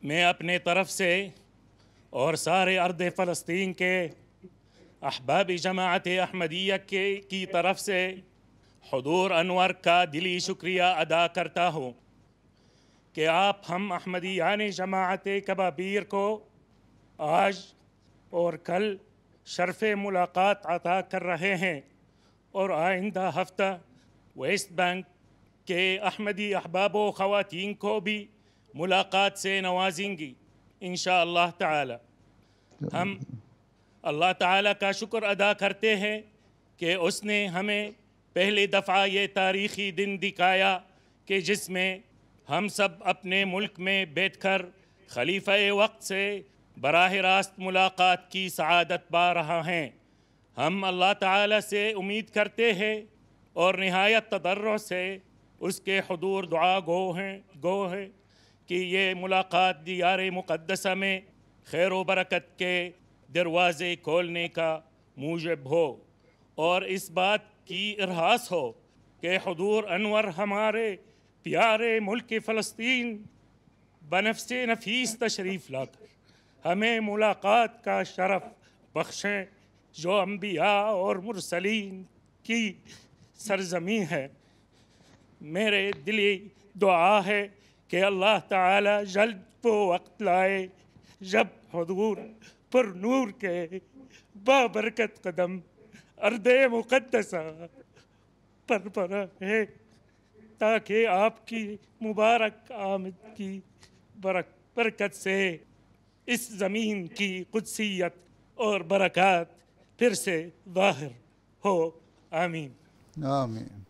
میں اپنے طرف سے اور سارے ارض فلسطین کے احباب جماعت احمدیہ کی طرف سے حضور انور کا دلی شکریہ ادا کرتا ہوں کہ آپ ہم احمدیان جماعت کبابیر کو آج اور کل شرف ملاقات عطا کر رہے ہیں، اور آئندہ ہفتہ ویسٹ بینک کے احمدی احباب و خواتین کو بھی ملاقات سے نوازیں گی انشاءاللہ تعالی۔ ہم اللہ تعالیٰ کا شکر ادا کرتے ہیں کہ اس نے ہمیں پہلی دفعہ یہ تاریخی دن دکھایا کہ جس میں ہم سب اپنے ملک میں بیٹھ کر خلیفہ وقت سے براہ راست ملاقات کی سعادت پا رہا ہیں۔ ہم اللہ تعالیٰ سے امید کرتے ہیں اور نہایت تضرع سے اس کے حضور دعا گو ہیں کہ یہ ملاقات دیار مقدسہ میں خیر و برکت کے دروازے کھولنے کا موجب ہو، اور اس بات کی ارہاس ہو کہ حضور انور ہمارے پیارے ملک فلسطین بنفس نفیس تشریف لا کر ہمیں ملاقات کا شرف بخشیں جو انبیاء اور مرسلین کی سرزمین ہے۔ میرے دلی دعا ہے کہ اللہ تعالی جلد وہ وقت لائے جب حضور پر نور کے بابرکت قدم ارض مقدسہ پر رہے، تاکہ آپ کی مبارک آمد کی برکت سے اس زمین کی قدسیت اور برکات پھر سے ظاہر ہو۔ آمین۔ آمین۔